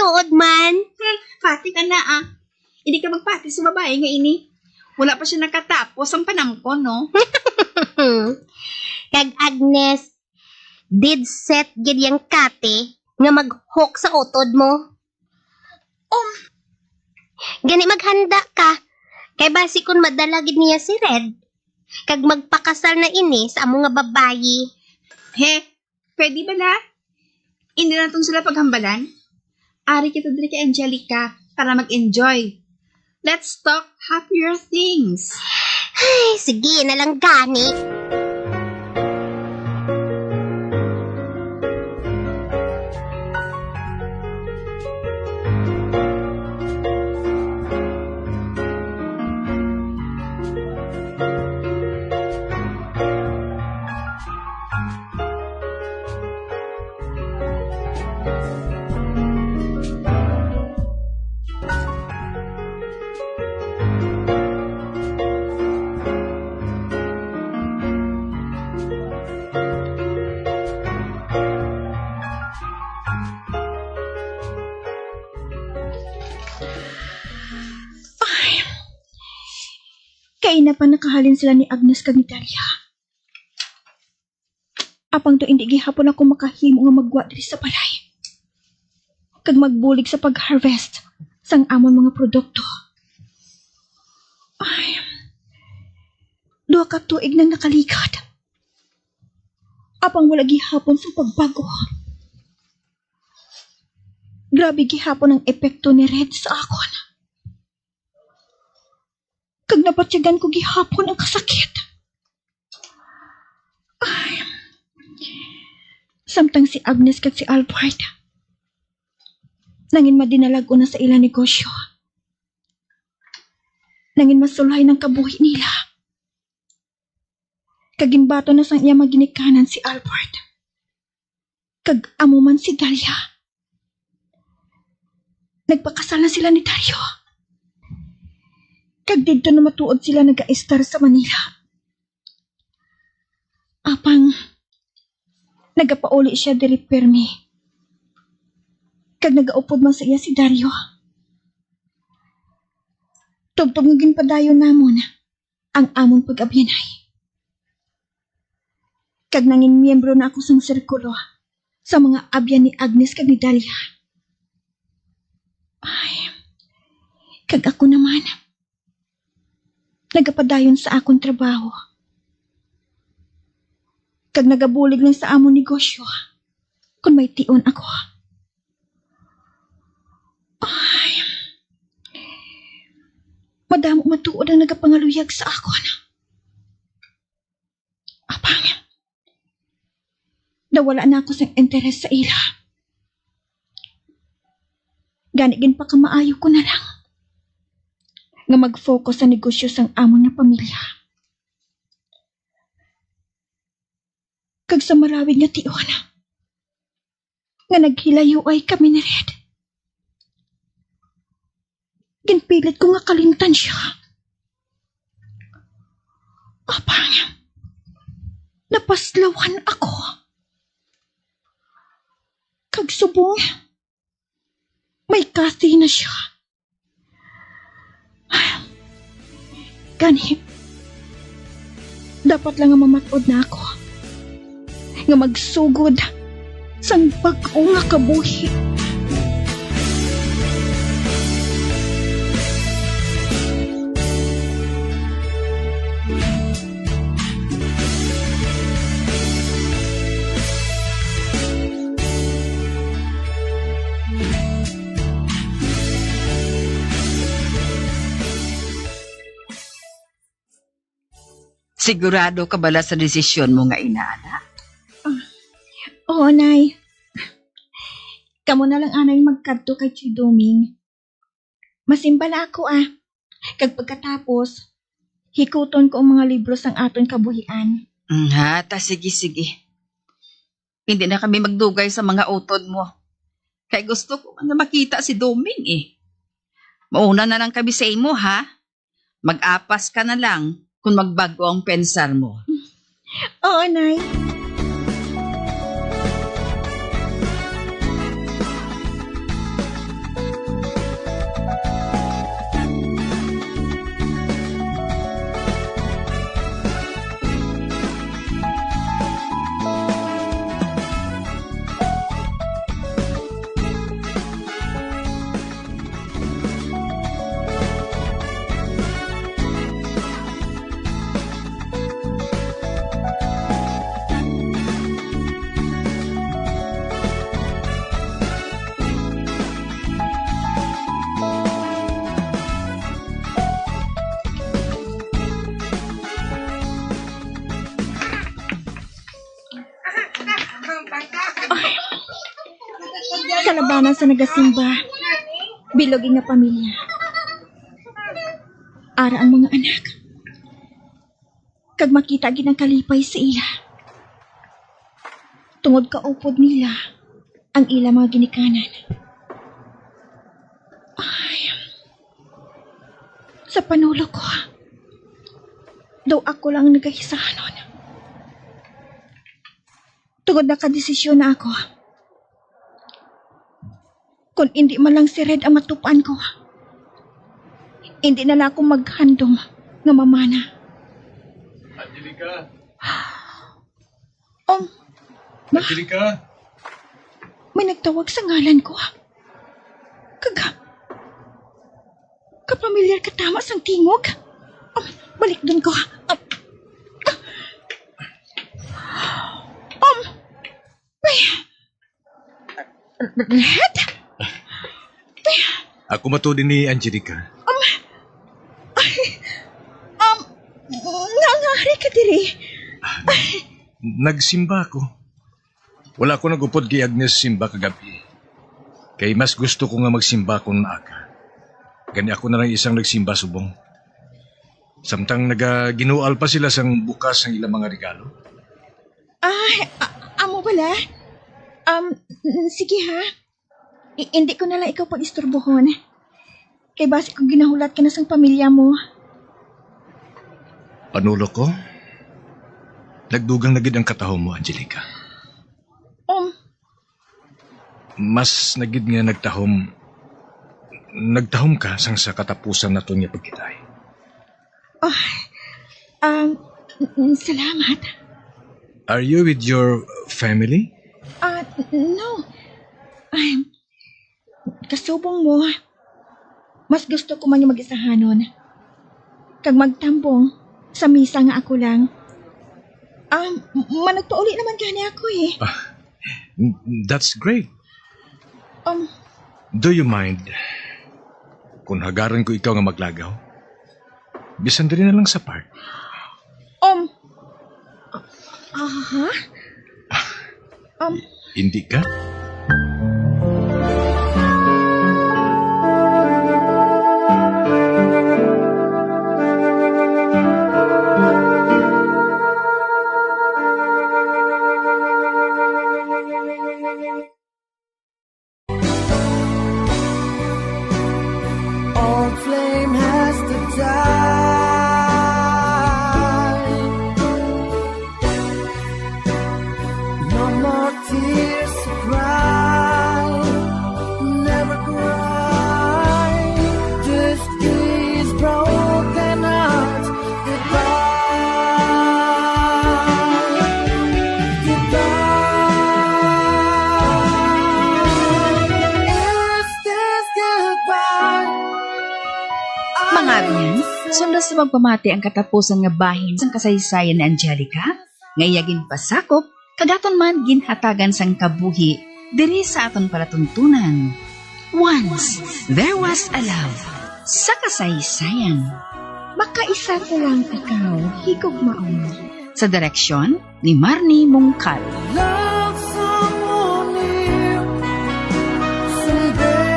tuod man. Pati ka na Hindi ka magpati sa babae nga ini. Wala pa siya nakatapos ang panamko, no? Kag Agnes, did set gid yang kate nga mag-hook sa utod mo. Gani maghanda ka. Kay basi kun madala gid niya si Red. Kag magpakasal na ini sa amo nga babayi. He, pwede ba na? Hindi na sila paghambalan? Ari kita diri kay Angelica para mag-enjoy. Let's talk happier things. Ay, sige na lang gani. Kay na pa nakahalin sila ni Agnes kag ni Daria. Apang to hindi gihapon ako makahimo nga magwa diri sa balay. Kag magbulig sa pag-harvest sang amon mga produkto. Ay, 2 ka tuig nang nakalikat. Apang wala gihapon sa pagbago. Grabe gihapon ang epekto ni Red sa akon. Kag napatyagan ko gihapon ang kasakit. Ay, samtang si Agnes kag si Albert nangin madinalag na sa ilang negosyo. Nangin masulay ng kabuhi nila. Kagimbato na sang iya maginikanan si Albert. Kag amo man si Dalia. Nagpakasal na sila ni Dario. Kag dito na matuod sila nag-a-star sa Manila. Apang nagapauli siya diri permi. Kag nagaupod man sa iya si Dario. Tugtog nga ginpadayon namon ang amon pag-abyanay. Kag nangin miyembro na ako sang sirkulo sa mga abyan ni Agnes kag ni Dalia. Ay, kag ako naman nagapadayon sa akong trabaho. Kag nagabulig lang sa among negosyo kung may tion ako. Ay, madamo matuod ang nagapangaluyag sa akon. Apang, nawala na ako sa interes sa ila. Ganigin pa ka maayo ko na lang nga mag-focus sa negosyo sang amon nga pamilya. Kag sa marawid nga tion, nga naghilayo ay kami ni Red. Ginpilit ko nga kalimtan siya. Apang, napaslawan ako. Kag subong, may kasi na siya. Gani, dapat lang nga mamatod na ako. Nga magsugod sang bag-o nga kabuhi. Sigurado ka bala sa desisyon mo nga inaana? Oo, Nay. Kamo na lang anay magkadto kay Choy Doming. Masimbala ako Kag pagkatapos, hikuton ko ang mga libro sang aton kabuhian. Sige. Hindi na kami magdugay sa mga utod mo. Kaya gusto ko na makita si Doming Mauna na lang kami sa imo, ha? Mag-apas ka na lang kung magbago ang pensar mo. Oo, Nay. sa labanan sa nagasimba, bilogin nga pamilya. Ara ang mga anak. Kag makita gid ang kalipay sa ila. Tungod kaupod nila ang ila mga ginikanan. Ay, sa panulo ko, daw ako lang nagahisahanon. Tungod nakadesisyon na ako. Kung hindi man lang si Red ang matupan ko, hindi na lang ako maghandom nga mamana. Angelica? Ma, Angelica? may nagtawag sa ngalan ko. Kapamilyar ka tama sang tingog. Balik dun ko. Red? Ako matudin ni Angelica. Ngangari ka diri. Nagsimba ako. Wala ko nagupod kay Agnes simba kagabi. Kay mas gusto ko nga magsimba kung naaga. Gani ako na lang isang nagsimba subong. Samtang ginual pa sila sang bukas ng ilang mga regalo. Amo pala? Sige ha. Hindi ko na lang ikaw pag-istorbohon. Kay basi kung ginahulat ka na sang pamilya mo. Panulo ko? Nagdugang na gid ang katahom mo, Angelica. Mas nagid nga nagtahom ka sang sa katapusan na to niya pagkitay. Salamat. Are you with your family? No. Kasubong mo. Mas gusto ko man yung mag-isahanon. Kag magtambong sa misa nga ako lang. Managpauli naman gani ako eh. That's great. Do you mind kung hagaran ko ikaw nga maglagaw? Bisan din na lang sa park. Hindi ka? Old flame has to die. No more tears to cry. Never cry. Just these broken hearts goodbye. Goodbye. Is this goodbye? Mga biyan, sundas sa magpamati ang katapusan nga bahin sang kasaysayan ni Angelica, ngayagin pasakop, kadaton man ginhatagan sang kabuhi, diri sa aton palatuntunan. Once, there was a love sa kasaysayan. Makaisa ko lang ikaw. Higog maon. Sa direksyon ni Marnie Mongcal. Love someone new someday,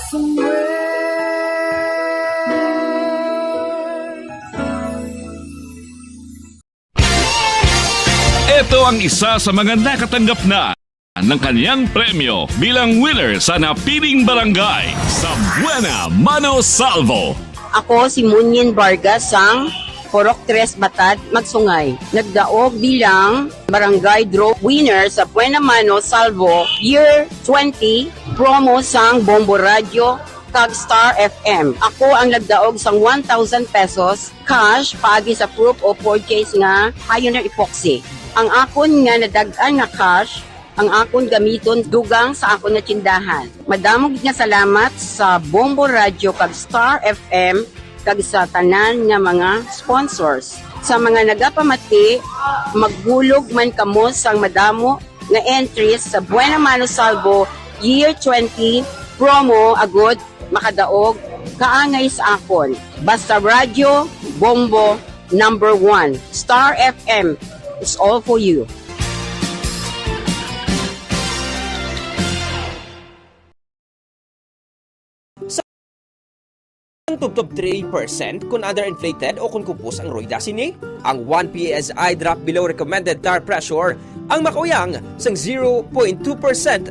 somewhere. Ito ang isa sa mga nakatanggap na ng kanyang premyo bilang winner sa napiling barangay sa Buena Mano Salvo. Ako si Munyin Vargas sang Porok Tres Batad, Magsungay. Nagdaog bilang barangay draw winner sa Buena Mano Salvo Year 20 promo sang Bombo Radio kag Star FM. Ako ang nagdaog sang 1,000 pesos cash paagi sa proof of purchase nga Pioneer Epoxy. Ang akon nga nadag-an nga cash ang akon gamiton dugang sa akon na tindahan. Madamog nga salamat sa Bombo Radio kag Star FM kag sa tanan nga mga sponsors. Sa mga nagapamati, maghulog man kamo sang madamo nga entries sa Buena Mano Salvo Year 20 promo agod makadaog kaangay sa akon. Basta Radio, Bombo, number 1. Star FM, It's all for you. Ang tubtob 3% kung underinflated o kung kupos ang Royda sini. Ang 1 PSI drop below recommended tire pressure ang makauyang sang 0.2%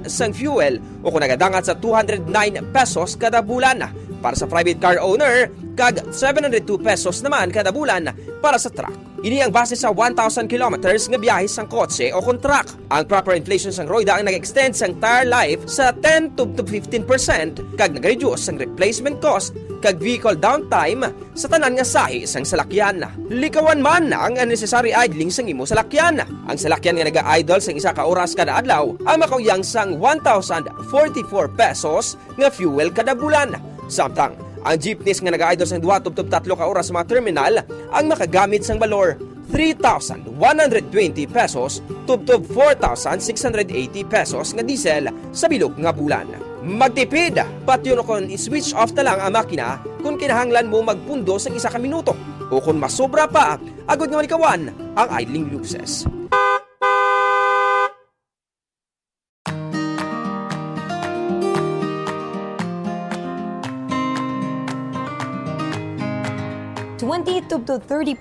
sang fuel o kung nagadangat sa 209 pesos kada bulan para sa private car owner kag 702 pesos naman kada bulan para sa truck. Ini ang base sa 1,000 kilometers nga biyahe sang kotse o kung truck. Ang proper inflation sang Royda ang nag-extend sang tire life sa 10 to 15% kag nag-reduce sang replacement cost kag vehicle downtime sa tanan nga sahi sang salakyan. Likawan man ang unnecessary idling sang imo salakyan. Ang salakyan nga naga-idle sang isa ka oras kada adlaw ang makauyang sang 1,044 pesos nga fuel kada bulan. Samtang ang jeepneys nga nag-idle sang 2 to 3 ka oras sa mga terminal ang makagamit sang balor 3,120 pesos tubtob 4,680 pesos nga diesel sa bilog nga bulan. Magtipid, pati yun kung i-switch off na lang ang makina kung kinahanglan mo magpundo sa isa ka minuto o kung masobra pa, agad nga malikawan ang idling losses. to 30%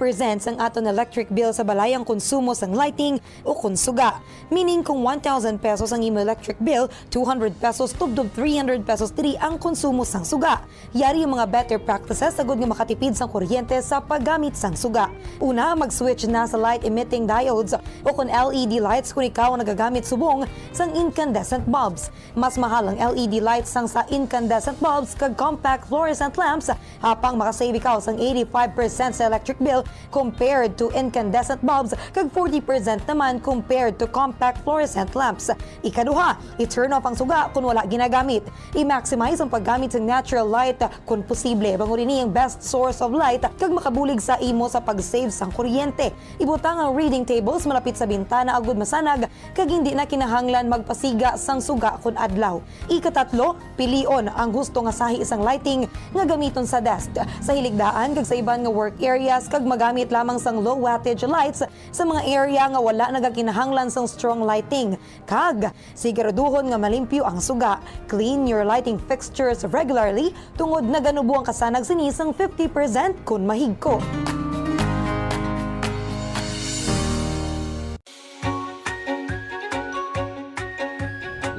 ang aton electric bill sa balayang konsumo sang lighting o konsuga. Meaning kung 1,000 pesos ang imo electric bill, 200 pesos tubdob 300 pesos diri ang konsumo sang suga. Yari yung mga better practices sagud nga makatipid sang kuryente sa paggamit sang suga. Una, mag-switch na sa light emitting diodes o kung LED lights kung ikaw ang nagagamit subong sang incandescent bulbs. Mas mahal ang LED lights sang sa incandescent bulbs kag compact fluorescent lamps hapang makasave ikaw sang 85% sa electric bill compared to incandescent bulbs kag 40% naman compared to compact fluorescent lamps. Ikaduha, i-turn off ang suga kung wala ginagamit. I-maximize ang paggamit ng natural light kung posible. Bangunin ni ang best source of light kag makabulig sa imo sa pag-save sang kuryente. Ibutang ang reading tables malapit sa bintana agud masanag kag hindi na kinahanglan magpasiga sang suga kun adlaw. Ikatatlo, pilion ang gusto nga sahi isang lighting nga gamiton sa desk, sa hiligdaan kag sa iban nga work areas kag magamit lamang sang low wattage lights sa mga area nga wala nagakinahanglan sang strong lighting. Kag siguraduhon nga malimpyo ang suga. Clean your lighting fixtures regularly tungod na ganubo ang kasanag sinisang 50% kun mahigko.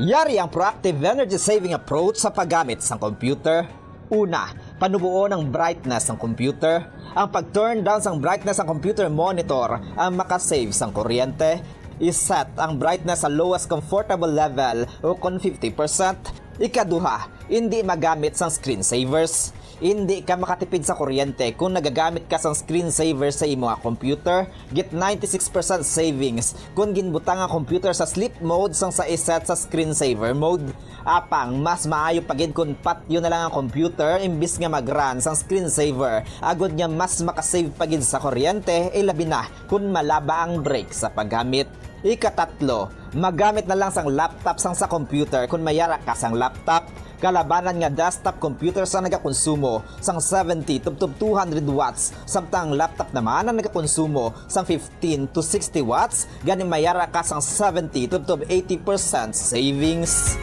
Yari ang proactive energy saving approach sa paggamit ng computer. Una, panubuo ng brightness ng computer. Ang pag-turn down ng brightness ng computer monitor ang makasave ng kuryente. I-set ang brightness sa lowest comfortable level o kung 50%. Ikaduha, hindi magamit ng screensavers. Hindi ka makatipid sa kuryente kung nagagamit ka ng screensaver sa imo nga computer. Get 96% savings kung ginbutang ang computer sa sleep mode sang sa iset sa screensaver mode. Apang, mas maayo pagid kung patyo na lang ang computer imbis nga mag-run sang screensaver. Agod niya mas makasave pagid sa kuryente, labi na kung malaba ang break sa paggamit. Ikatatlo, magamit na lang sang laptop sang sa computer kung mayara ka sang laptop. Kalabanan nga desktop computer sa nagakonsumo sang 70 to 200 watts samtang laptop naman ang nagakonsumo sang 15 to 60 watts gani mayara ka sang 70 to 80% savings.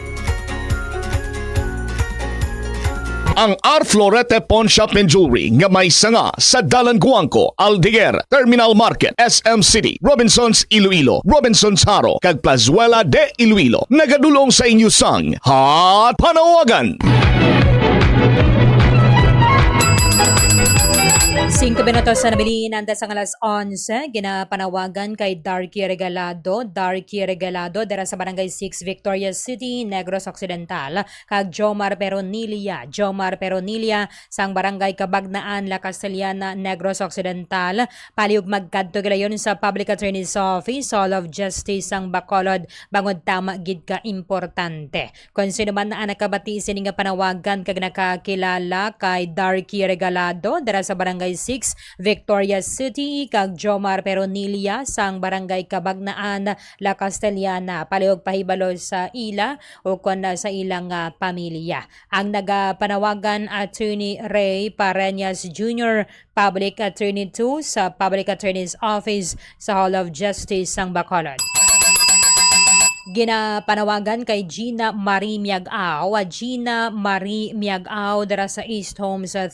Ang R. Florete Pawn Shop and Jewelry nga may sanga sa Dalan Guangco, Aldeguer, Terminal Market, SM City, Robinsons Iloilo, Robinsons Haro, kag Plazuela de Iloilo. Nagadulong sa inyo sang Hot Panawagan! 5 minutos na nabilin antes ang alas 11, ginapanawagan kay Darky Regalado dera sa Barangay 6, Victoria City, Negros Occidental, kag Jomar Peronilia sang Barangay Kabagnaan, La Castellana, Negros Occidental, paliog magkadto gilayon sa Public Attorney's Office, Hall of Justice sang Bacolod, bangod tama gid ka importante. Kung sino man na nakabati sining nga panawagan kag nakakilala kay Darky Regalado dera sa Barangay 6, 6, Victoria City, kag Jomar Peronilia sang Barangay Kabagnaan, La Castellana, palihog pahibalo sa ila o kon sa ilang pamilya. Ang nagapanawagan Attorney Ray Pareñas Jr., Public Attorney 2 sa Public Attorney's Office sa Hall of Justice sang Bacolod. Ginapanawagan kay Gina Marie Miagao. Gina Marie Miagao dara sa East Homes 3,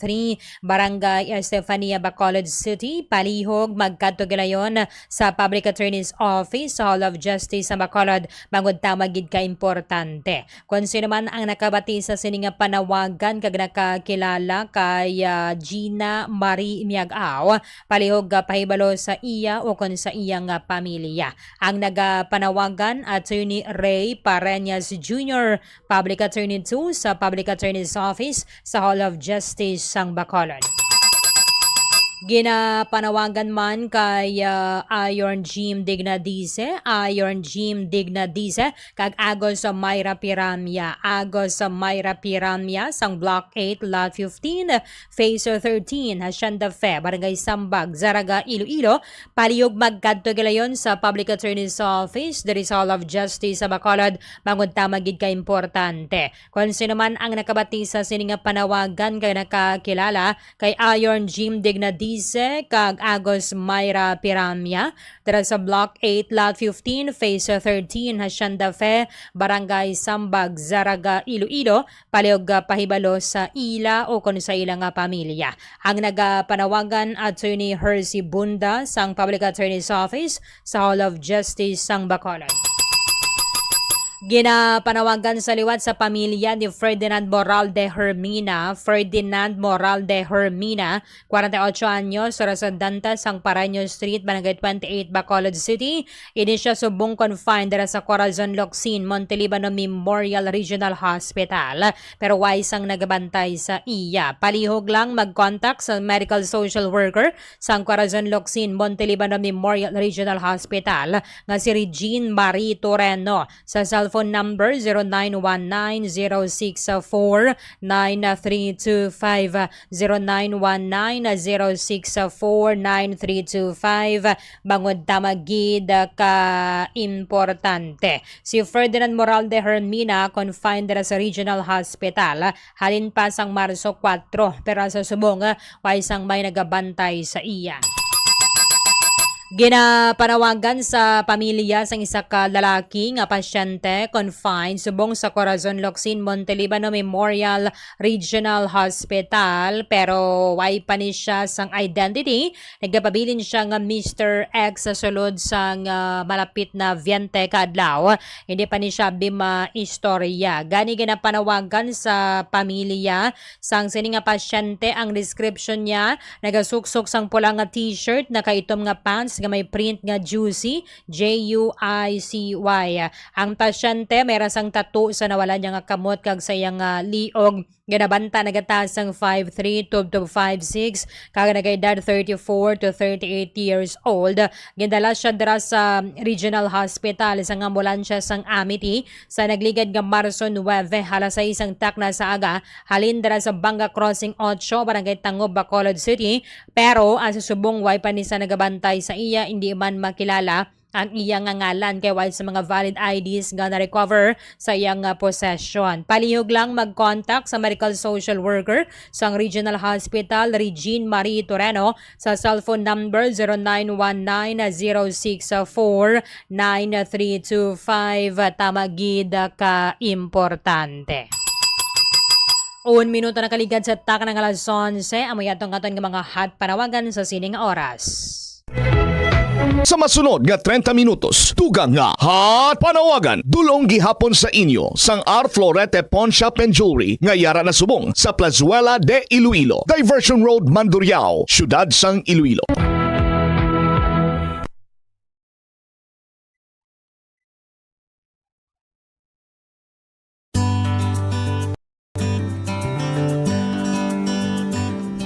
Barangay Estefania, Bacolod City. Palihog magkadto gilayon sa Public Attorney's Office sa Hall of Justice sa Bacolod bangod tamagid ka importante. Kung sino man ang nakabati sa sininga panawagan kag nakakilala kay Gina Marie Miagao, palihog pahibalo sa iya o kon sa iyang pamilya. Ang nagapanawagan Attorney Ray Pareñas Jr., Public Attorney 2 sa Public Attorney's Office sa Hall of Justice sang Bacolod. Ginapanawagan man kay Iron Jim Dignadice, kag Agos sa Mayra Piramia, sang Block 8, Lot 15, Phase 13, Hacienda Fe, Barangay Sambag, Zaraga, Iloilo. Palihog magkadto gilayon sa Public Attorney's Office, the Hall of Justice sa Bacolod, bangod tamagid ka importante. Kung sino man ang nakabati sa sininga panawagan kay nakakilala kay Iron Jim Dignadice, kag Agos Mayra Piramia dara sa Block 8, Lot 15, Phase 13, Hacienda Fe, Barangay Sambag, Zaraga, Iloilo, palihog pahibalo sa ila o kung sa ilang pamilya. Ang nagapanawagan Attorney Hersey Bunda sang Public Attorney's Office sa Hall of Justice sang Bacolod. Ginapanawagan sa liwat sa pamilya ni Ferdinand Moral de Hermina, 48 anyos, residente sang Paraño Street, Barangay 28, Bacolod City. Ini siya subong confined dara sa Corazon Locsin, Montelibano Memorial Regional Hospital, pero wais ang nagabantay sa iya. Palihog lang mag-contact sa medical social worker sang Corazon Locsin, Montelibano Memorial Regional Hospital nga si Regine Marie Toreno sa cellphone number 0919-064-9325, 0919-064-9325, bangod tamagid ka importante. Si Ferdinand Moral de Hermina confined dara sa Regional Hospital halin pa sang Marso 4, pero sa subong way sang may nagabantay sa iya. Ginapanawagan sa pamilya sang isa ka lalaki nga pasyente confined subong sa Corazon Locsin, Montelibano Memorial Regional Hospital, pero way pa ni siya sang identity. Nagpabilin siya nga Mr. X sa sulod sang malapit na 20 kadlaw. Hindi pa ni siya istorya. Gani ginapanawagan sa pamilya sang sini nga pasyente. Ang description niya, nagasuksok sang pula nga t-shirt, nakaitom nga pants nga may print nga Juicy, Juicy. Ang pasyente meron sang tattoo sa nawala niya nga kamot kag sa iyang liog. Ganabanta nagataas sang 5'3" to 5'6", kag nagaedad 34 to 38 years old. Gindala siya dira sa Regional Hospital sa ambulansya sang Amity sa nagligad nga Marso 9 halas 6 ang takna sa aga halin dira sa Banga Crossing 8, Barangay Tangob, Bacolod City, pero sa subong way pa ni sa nagabantay sa iya, hindi man makilala ang iyang ngalan kay wala sa mga valid IDs nga na-recover sa iyang possession. Palihog lang mag-contact sa medical social worker sa Regional Hospital Regine Marie Toreno sa cellphone number 0919-064-9325. Tamagid ka importante. 1 minuto na kaligad sa taka ng alas 11, amoy atong katon ng mga hot panawagan sa sining oras. Sa masunod nga 30 minutos, tugang nga hot panawagan dulong gihapon sa inyo sang R. Florete Pawn Shop and Jewelry nga yara na subong sa Plazuela de Iloilo, Diversion Road, Mandurriao, Syudad sang Iloilo.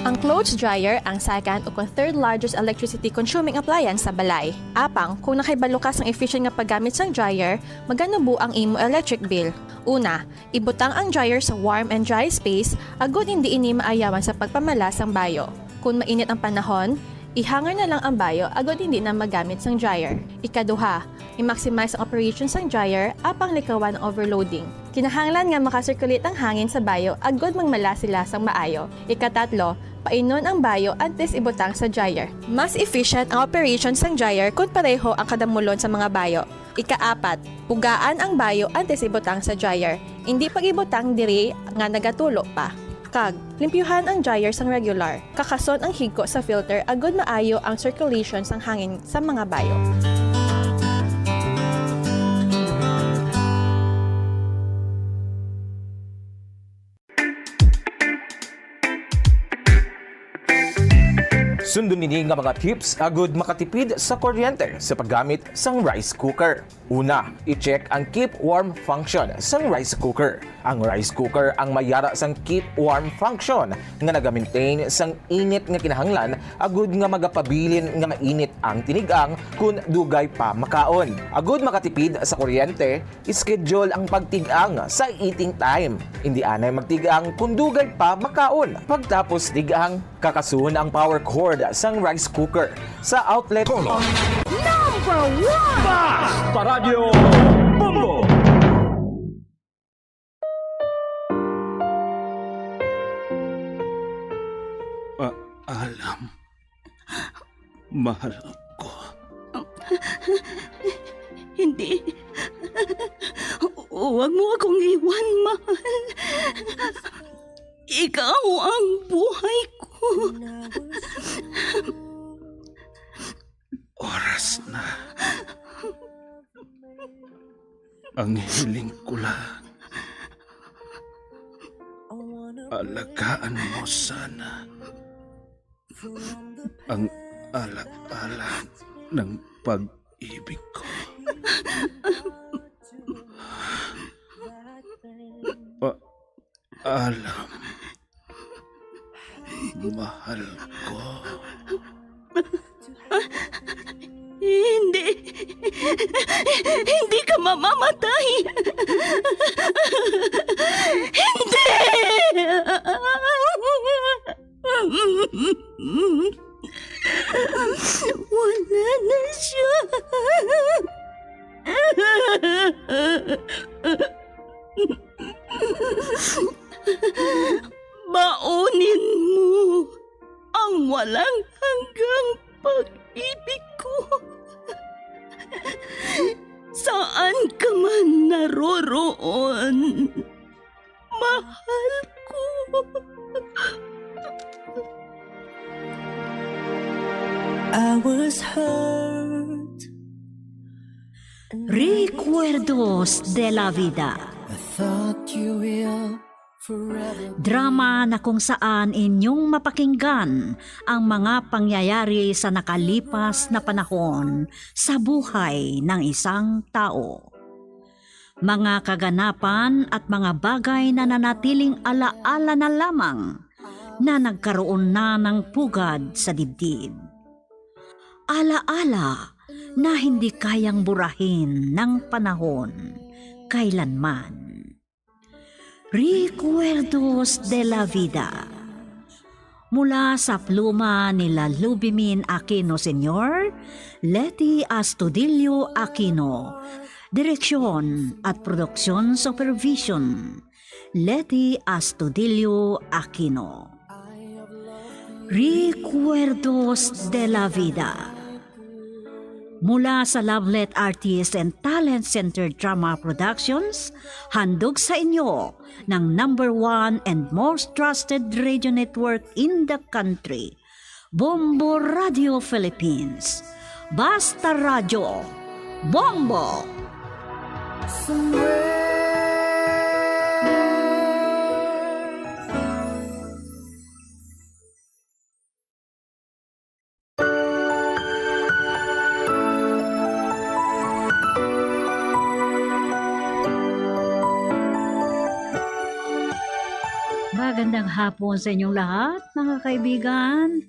Ang clothes dryer ang second o third largest electricity consuming appliance sa balay. Apang, kung nakibalo ka sang efficient nga paggamit sang dryer, magano bu ang imo electric bill? Una, ibutang ang dryer sa warm and dry space agud hindi ini maayawan sa pagpamalas sang bayo. Kung mainit ang panahon, ihanger na lang ang bayo agad hindi na magamit sang dryer. Ikaduha, i-maximize ang operation sang dryer apang likawan ang overloading. Kinahanglan nga makasirculate ang hangin sa bayo agad magmala sila sang maayo. Ikatatlo, painon ang bayo antes ibutang sa dryer. Mas efficient ang operation sang dryer kung pareho ang kadamulon sa mga bayo. Ikaapat, pugaan ang bayo antes ibutang sa dryer. Hindi pag ibutang diri nga nagatulo pa. Kag, limpyuhan ang dryer sang regular. Kakason ang higko sa filter agad maayo ang circulation sang hangin sa mga bayo. Sundon nini nga mga tips agud makatipid sa kuryente sa paggamit sang rice cooker. Una, i-check ang keep warm function sang rice cooker. Ang rice cooker ang mayara sang keep warm function nga naga-maintain sang init nga kinahanglan agud nga magapabilin nga mainit ang tinigang kun dugay pa makaon. Agud makatipid sa kuryente, schedule ang pagtigang sa eating time. Hindi anay magtigang kun dugay pa makaon. Pagtapos tigang, kakasun ang power cord sang rice cooker sa outlet. Number 1! Basta Radio Bongo! Alam, mahal ko. Hindi. Huwag mo akong iwan, mahal. Ikaw ang buhay ko. Oras na. Ang hiling ko lang. Alagaan mo sana ang alaala ng pag-ibig ko. Alam, mahal ko. Hindi. Hindi ka mamamatay. Hindi! Wala na siya. Baunin mo ang walang hanggang pag-ibig ko. Saan ka man naroroon, mahal ko. I was hurt. Recuerdos de la Vida. I thought you will forever. Drama na kung saan inyong mapakinggan ang mga pangyayari sa nakalipas na panahon sa buhay ng isang tao. Mga kaganapan at mga bagay na nanatiling alaala na lamang na nagkaroon na ng pugad sa dibdib. Alaala na hindi kayang burahin ng panahon kailanman. Recuerdos de la Vida. Mula sa pluma nila Lubimin Aquino Sr., Letty Astudillo Aquino, Direksyon at Produksyon Supervision, Letty Astudillo Aquino. Recuerdos de la Vida. Mula sa Lovelet Artist and Talent Center Drama Productions, handog sa inyo ng #1 and most trusted radio network in the country, Bombo Radio Philippines. Basta Radio, Bombo! Magandang hapon sa inyong lahat, mga kaibigan.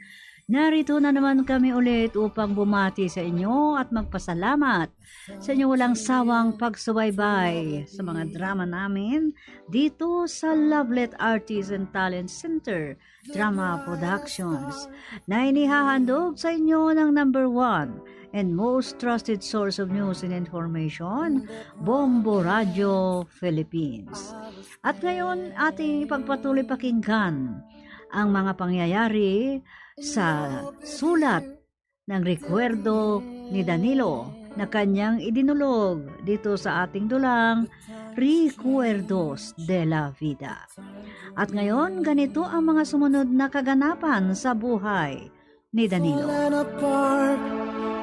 Narito na naman kami ulit upang bumati sa inyo at magpasalamat sa inyong walang sawang pagsubaybay sa mga drama namin dito sa Lovelet Artists and Talent Center Drama Productions na inihahandog sa inyo ng number 1 and most trusted source of news and information, Bombo Radio Philippines. At ngayon, ating ipagpatuloy pakinggan ang mga pangyayari sa sulat ng rekwerdo ni Danilo na kanyang idinulog dito sa ating dulang Recuerdos de la Vida. At ngayon, ganito ang mga sumunod na kaganapan sa buhay ni Danilo.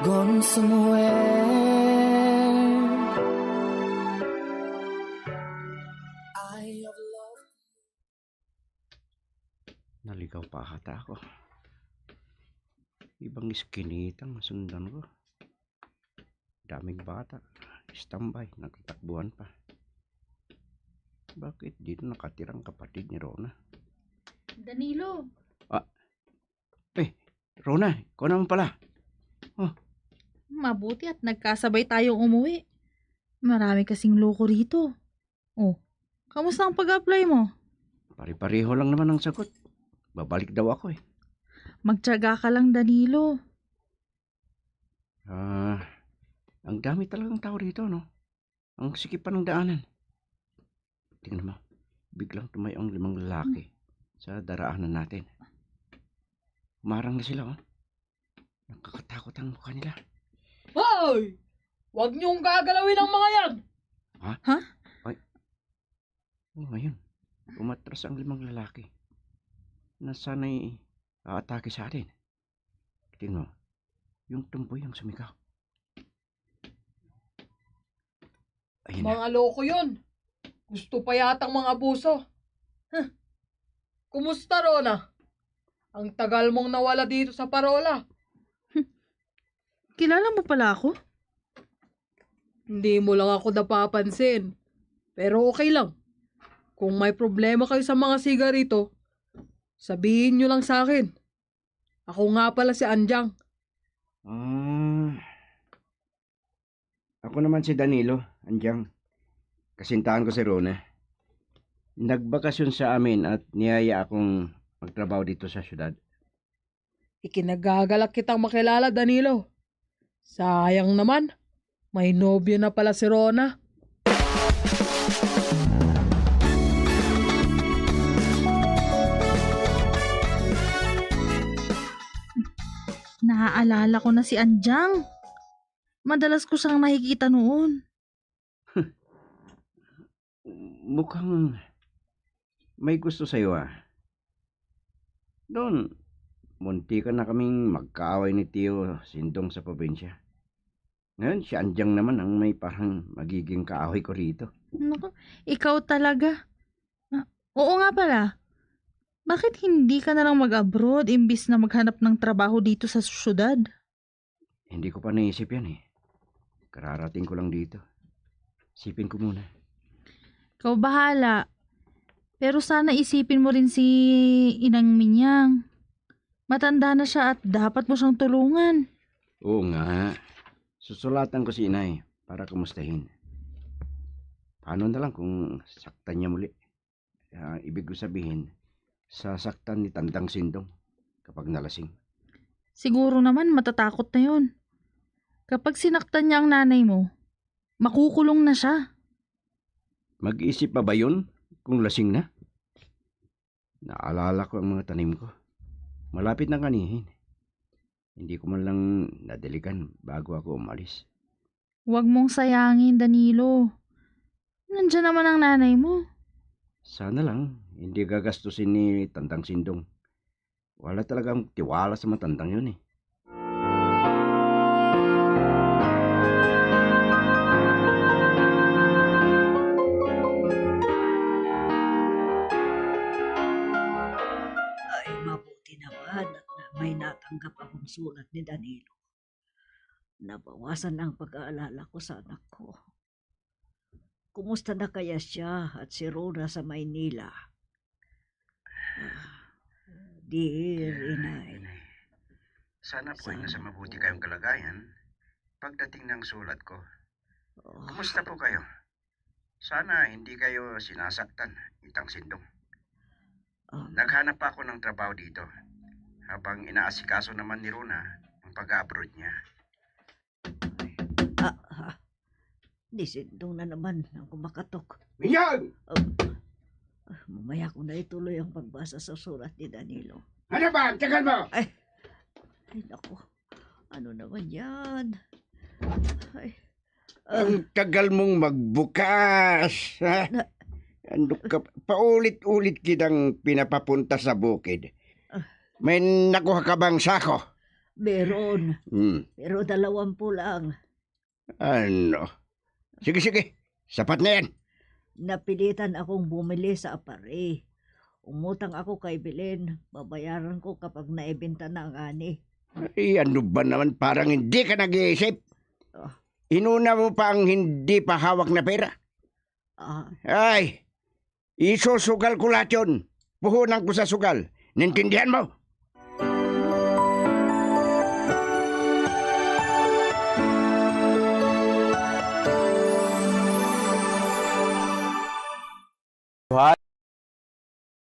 Gone somewhere. I have loved. Naligaw pa hata ako. Ibang iskinitang masundan ko. Daming bata. Standby, nagtatakbuhan pa. Bakit dito nakatirang kapatid ni Rona? Danilo. Rona, ikaw naman pala. Mabuti at nagkasabay tayong umuwi. Marami kasing loko rito. Kamusta ang pag-apply mo? Pari-pareho lang naman ang sagot. Babalik daw ako eh. Magtiyaga ka lang, Danilo. Ang dami talagang tao rito, no? Ang sikip pa ng daanan. Tingnan mo, biglang tumayo ang 5 lalaki sa daraanan natin. Umarang na sila, oh. Nakakatakot ang mukha nila. Hoy! Huwag niyong gagalawin ang mga yan! Ha? Ay. Ngayon, umatras ang 5 lalaki na sana'y aatake sa atin. Tingnan mo, yung tumboy ang sumigaw. Ayun na. Mga loko yun. Gusto pa yatang mga abuso. Kumusta, Rona? Ang tagal mong nawala dito sa parola. Kilala mo pala ako? Hindi mo lang ako napapansin. Pero okay lang. Kung may problema kayo sa mga sigarito, sabihin nyo lang sa akin. Ako nga pala si Anjang. Ako naman si Danilo, Anjang. Kasintahan ko si Rona. Nagbakasyon sa amin at niyaya akong magtrabaho dito sa syudad. Ikinagagalak kitang makilala, Danilo. Sayang naman, may nobyo na pala si Rona. Naaalala ko na si Anjang. Madalas ko siyang nakikita noon. Mukhang may gusto sa'yo Doon, munti ka na kaming magkaaway ni Tio Sindong sa probinsya. Ngayon, si Anjang naman ang may parang magiging kaaway ko rito. Naku, ikaw talaga. Oo nga pala. Bakit hindi ka na lang mag-abroad imbis na maghanap ng trabaho dito sa syudad? Hindi ko pa naisip yan eh. Kararating ko lang dito. Isipin ko muna. Ikaw bahala. Pero sana isipin mo rin si Inang Minyang. Matanda na siya at dapat mo siyang tulungan. Oo nga. Susulatan ko si Inay para kumustahin. Paano na lang kung saktan niya muli? Ibig ko sabihin, sasaktan ni Tandang Sindong kapag nalasing. Siguro naman matatakot na yun. Kapag sinaktan niya ang nanay mo, makukulong na siya. Mag-isip pa ba yun kung lasing na? Naalala ko ang mga tanim ko. Malapit na kanihin. Hindi ko man lang nadiligan bago ako umalis. Huwag mong sayangin, Danilo. Nandiyan naman ang nanay mo. Sana lang hindi gagastusin ni Tandang Sindong. Wala talagang tiwala sa matandang yun eh. May natanggap akong sulat ni Danilo. Nabawasan ang pag-aalala ko sa anak ko. Kumusta na kaya siya at si Rona sa Maynila? Dear Inay, Sana po ay nasa mabuti kayong kalagayan pagdating ng sulat ko. Kumusta po kayo? Sana hindi kayo sinasaktan, Itang Sindong. Naghanap pa ako ng trabaho dito habang inaasikaso naman ni Rona ang pag-abroad niya. Disindong na naman ang kumakatok. Minyan! Mamaya ko na ituloy ang pagbasa sa sulat ni Danilo. Ano ba? Tagal mo! Ay, naku. Ano naman yan? Ay, Ang tagal mong magbukas, ha? Ano ka, paulit-ulit kitang pinapapunta sa bukid. May nakuha ka bang sako? meron. Pero 20 lang. Ano? Sige. Sapat na yan. Napilitan akong bumili sa apari. Umutang ako kay Belen. Babayaran ko kapag naibenta na ang ani. Ay, ano ba naman? Parang hindi ka nag-iisip. Inuna mo pa ang hindi pa hawak na pera. Ay, isusugal ko lahat yun. Puhunan ko sa sugal. Nintindihan mo?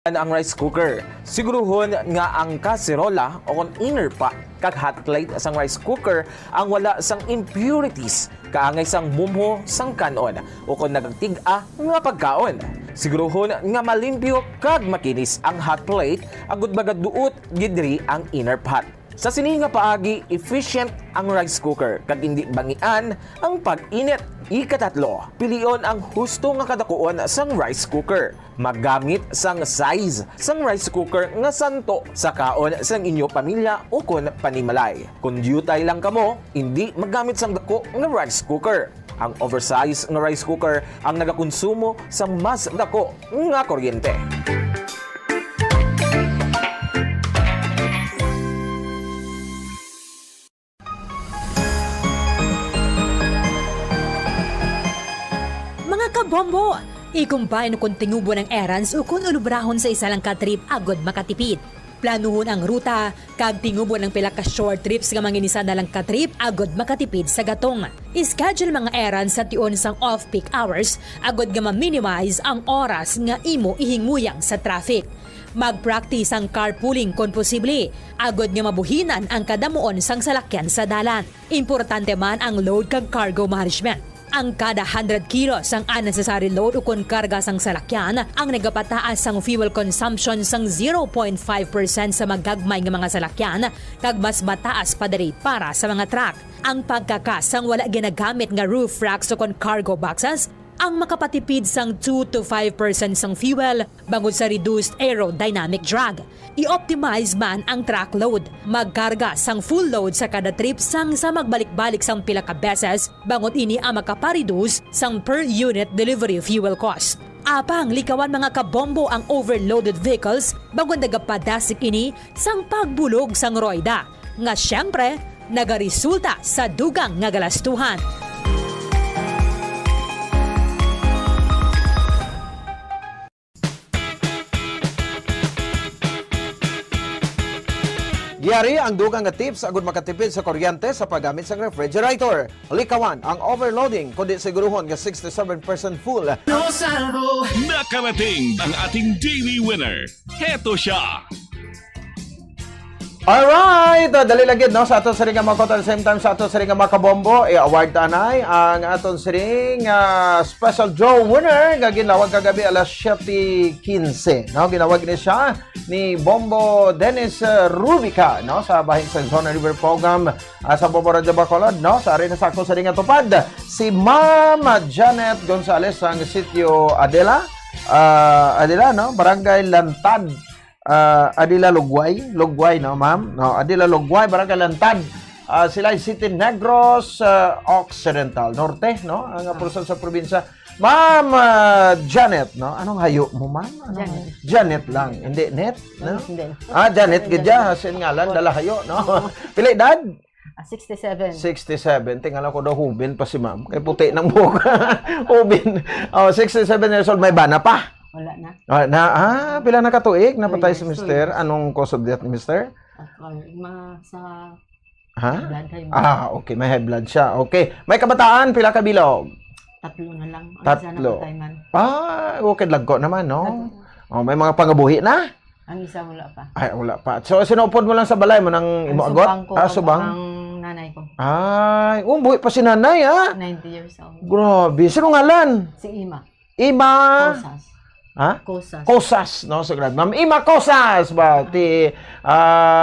Ang rice cooker. Siguruhon nga ang kaserola o kung inner pa kag hot plate sang rice cooker ang wala sang impurities kaangay sang mumho sang kanon o kung nagtiga nga pagkaon. Siguruhon nga malimpyo kag makinis ang hot plate agud bagad duot gidri ang inner pot. Sa sini nga paagi, efficient ang rice cooker kag hindi bangian ang pag-init. Ikatatlo, pilion ang husto nga kadakuon sang rice cooker. Maggamit sang size sang rice cooker nga santo sa kaon sang inyo pamilya o kun panimalay. Kung dutay lang kamo, hindi maggamit sang dako nga rice cooker. Ang oversized nga rice cooker ang nagakonsumo sang mas dako nga kuryente. Bombo! Ikumbay no kung tingubo ng errands o kung ulubrahon sa isa lang ka-trip agod makatipid. Planuhon ang ruta, kag tingubo ng pila ka short trips nga manginisa na lang ka-trip agod makatipid sa gatong. Ischedule mga errands sa tion sang off-peak hours agod nga ma-minimize ang oras nga imo ihinguyang sa traffic. Mag-practice ang carpooling kung posible, agod nga mabuhinan ang kadamuon sang salakyan sa dalan. Importante man ang load kag cargo management. Ang kada 100 kilos ang unnecessary load o kung karga sang salakyan ang nagapataas sang fuel consumption sang 0.5% sa magagmay nga mga salakyan kag mas mataas pa diri para sa mga truck. Ang pagkakasang wala ginagamit nga roof racks o kung cargo boxes ang makapatipid sang 2 to 5% sang fuel bangod sa reduced aerodynamic drag. I-optimize man ang truck load. Magkarga sang full load sa kada trip sang sa magbalik-balik sang pila ka beses bangod ini ang makapareduce sang per unit delivery fuel cost. Apang likawan mga kabombo ang overloaded vehicles bangod nagapadasik ini sang pagbulog sang roida. Nga syempre, nagaresulta sa dugang nga galastuhan. Giyari ang dugang nga tips agud makatipid sa kuryente sa paggamit sa refrigerator. Likawan ang overloading kundi siguruhon nga 67% full. Nakarating ang ating daily winner. Heto siya. Alright! Dali lagid no sa aton siring nga mga at the same time sa aton siring nga mga kabombo i-award tanay ang aton siring special draw winner nga ginawag kagabi alas 7:15 no ginawag ni siya ni Bombo Dennis Rubica no sa bahin sa Zona River Program sa Boborad de Bacolod no sa arena sa aton siring nga tupad si Ma'am Janet Gonzales ang sitio Adela no Barangay Lantad Adila Lugway no ma'am no Adila Lugway Barangay Lantad sila ay City Negros Occidental Norte no ang pursan sa probinsya Ma'am Janet no anong hayo mo ma'am Janet lang hindi net no Janet gidya sin ngalan dala hayo no pila edad 67. 67. Tingala ko daw hubin pa si ma'am. Kay puti ng buhok. Hubin. 67 years old. May bana pa. Wala na. Pila na katuig. Napatay si mister. Anong cause of death ni mister? Sa Ha? blood high blood. Okay. May high blood siya. Okay. May kabataan, pila ka bilog? 3 na lang. Ang Tatlo. isa namatay man. Okay, lagko naman, no? May mga pangabuhi na? Ang isa wala pa. Ay, wala pa. So, sinupod mo lang sa balay mo ng imo agot? Subang ko. Subang? Ang nanay ko. Ay, buhi pa si nanay, ha? 90 years old. Grabe. Sino ngalan? Si Ima. Ima? Kosas. Ha? Kosas. Kosas, no? So, grabe. Ma'am Ima Kosas ba?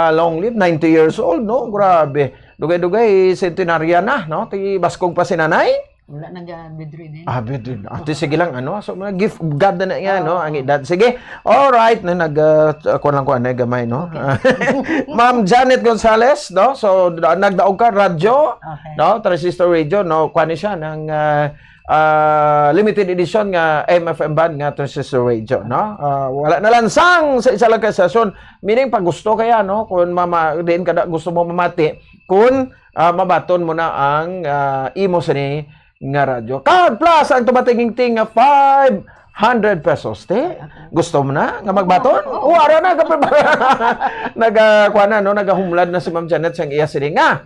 Long live, 90 years old, no? Grabe. Dugay-dugay, centenarya na, no? Ti baskog pa si nanay? Wala nag-bedridden. Bedridden. Ate, sige lang, ano? So, gift of God na yan, no? Ang edad. Sige. Alright. Na ako lang ko, gamay, no? Ma'am Janet Gonzalez, no? So, nagdaog ka, radyo, no? Transistor radio, no? Kuha siya ng limited edition nga MFM band nga transistor radio, no? Wala na lansang sa isa lang ka session. Meaning, pag gusto kaya, no? Kung din kada gusto mo mamati, kung mabaton mo na ang imo sa ni nga radyo. Card plus ang tumatingting nga 500 pesos. Gusto mo na nga magbaton? Ara na. Nagakuha na, no? Nagahumlad na si Ma'am Janet sa iya sini nga.